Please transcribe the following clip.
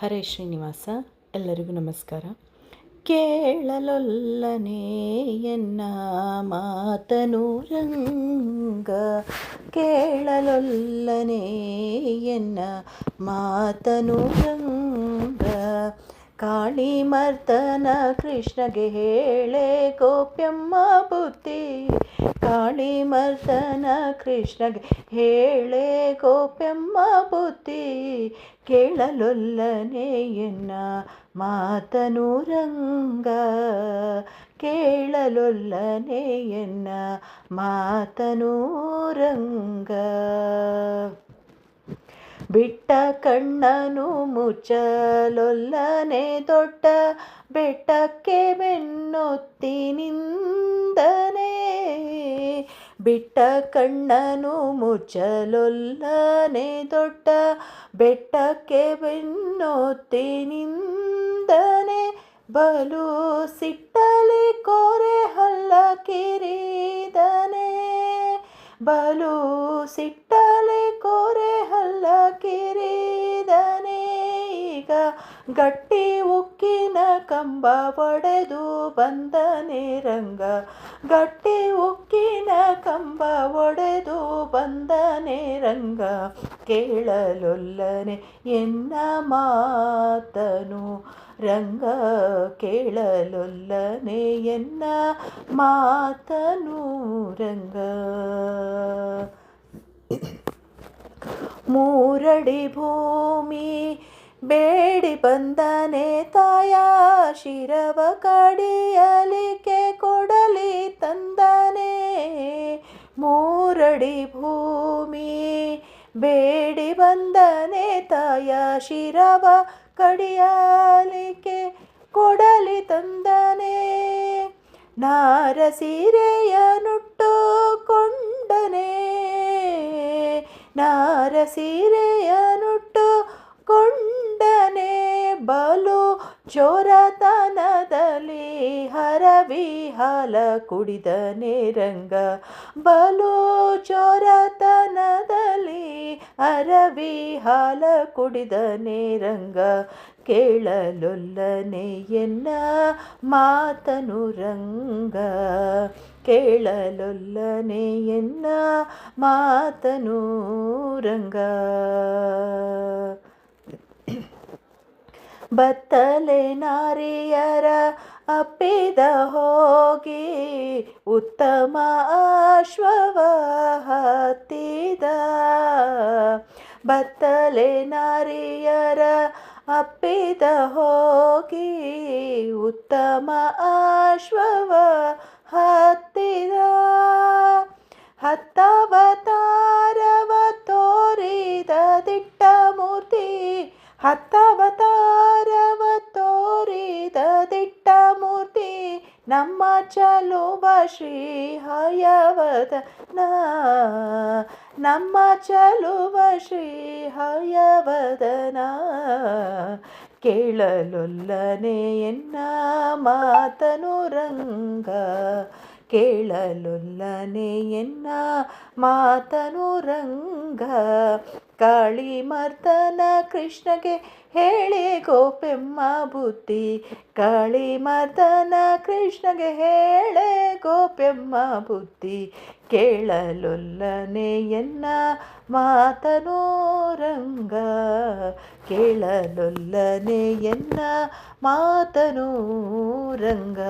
ಹರೇ ಶ್ರೀನಿವಾಸ. ಎಲ್ಲರಿಗೂ ನಮಸ್ಕಾರ. ಕೇಳಲೊಲ್ಲನೆ ಎನ್ನ ಮಾತನು ರಂಗ, ಕೇಳಲೊಲ್ಲನೆ ಎನ್ನ ಮಾತನು ರಂಗ. ಕಾಳಿ ಮರ್ದನ ಕೃಷ್ಣಗೆ ಹೇಳೆ ಗೋಪ್ಯಮ್ಮ ಬುದ್ಧಿ, ಕಾಳಿ ಮರ್ದನ ಕೃಷ್ಣಗೆ ಹೇಳೆ ಗೋಪ್ಯಮ್ಮ ಬುದ್ಧಿ. ಕೇಳಲೊಲ್ಲನೆ ಎನ್ನ ಮಾತನು ರಂಗ, ಕೇಳಲೊಲ್ಲನೆ ಎನ್ನ ಮಾತನು ರಂಗ. ಬಿಟ್ಟ ಕಣ್ಣನು ಮುಚ್ಚಲೊಲ್ಲನೆ ದೊಡ್ಡ ಬೆಟ್ಟಕ್ಕೆ ಬೆನ್ನೊತ್ತಿ ನಿಂದನೆ. ಬಿಟ್ಟ ಕಣ್ಣನು ಮುಚ್ಚಲೊಲ್ಲನೆ ದೊಡ್ಡ ಬೆಟ್ಟಕ್ಕೆ ಬೆನ್ನೊತ್ತಿ ನಿಂದನೆ. ಬಲು ಸಿಟ್ಟಲಿ ಕೋರೆ ಹಲ್ಲ ಕಿರಿದನೆ, ಬಲು ಸಿಟ್ಟಲಿ ಕೋರೆ ಹಲ್ಲ ಕಿರಿದನೆ. ಈಗ ಗಟ್ಟಿ ಉಕ್ಕಿನ ಕಂಬ ಒಡೆದು ಬಂದನೆ ರಂಗ, ಗಟ್ಟಿ ಉಕ್ಕಿನ ಕಂಬ ಒಡೆದು ಬಂದನೆ ರಂಗ. ಕೇಳಲೊಲ್ಲನೆ ಎನ್ನ ಮಾತನು ರಂಗ, ಕೇಳಲೊಲ್ಲನೆ ಎನ್ನ ಮಾತನು ರಂಗ. ಮೂರಡಿ ಭೂಮಿ ಬೇಡಿ ಬಂದನೆ ತಾಯ, ಶಿರವ ಕಡಿಯಲಿಕ್ಕೆ ಕೊಡಲಿ ತಂದನೆ. ಮೂರಡಿ ಭೂಮಿ ಬೇಡಿ ಬಂದನೆ ತಾಯ, ಶಿರವ ಕಡಿಯಲಿಕ್ಕೆ ಕೊಡಲಿ ತಂದನೆ. ನಾರಸೀರೆಯ ನುಟ್ಟುಕೊಂಡನೆ, ನಾರಸೀರೆಯ ನುಟ್ಟುಕೊಂಡನೆ. ಬಲು ಚೋರತನದಲ್ಲಿ ಹರವಿ ಹಾಲ ಕುಡಿದನೆ ರಂಗ, ಬಲು ಚೋರತನದಲ್ಲಿ ಹರವಿ ಹಾಲ ಕುಡಿದನೆ ರಂಗ. ಕೇಳಲೊಲ್ಲನೆ ಎನ್ನ ಮಾತನು ರಂಗ, ಕೇಳಲೊಲ್ಲನೆ ಎನ್ನ ಮಾತನು ರಂಗ. ಬತ್ತಲೆ ನಾರಿಯರ ಅಪ್ಪಿದ ಹೋಗಿ, ಉತ್ತಮ ಅಶ್ವವ ಹತ್ತಿದ. ಬತ್ತಲೆ ನಾರಿಯರ ಅಪ್ಪಿದ ಹೋಗಿ, ಉತ್ತಮ ಅಶ್ವವ ಹತ್ತಿದ. ಹತ್ತವತಾರವ ತೋರಿದ ದಿಟ್ಟ ಮೂರ್ತಿ, ಹತ್ತವತಾರವ ತೋರಿದ ದಿಟ್ಟ ಮೂರ್ತಿ. ನಮ್ಮ ಚಲುವ ಶ್ರೀ ಹಯವದನ, ನಮ್ಮ ಚಲುವ ಶ್ರೀ ಹಯವದನ. ಕೇಳಲೊಲ್ಲನೆ ಎನ್ನ ಮಾತನು ರಂಗ, ಕೇಳಲೊಲ್ಲನೆ ಎನ್ನ ಮಾತನು ರಂಗ. ಕಾಳಿ ಮರ್ದನ ಕೃಷ್ಣಗೆ ಹೇಳಿ ಗೋಪ್ಯಮ್ಮ ಬುದ್ಧಿ, ಕಾಳಿ ಮರ್ದನ ಕೃಷ್ಣಗೆ ಹೇಳೆ ಗೋಪ್ಯಮ್ಮ ಬುದ್ಧಿ. ಕೇಳಲೊಲ್ಲನೆ ಎನ್ನ ಮಾತನು ರಂಗ, ಕೇಳಲೊಲ್ಲನೆ ಎನ್ನ ಮಾತನು ರಂಗ.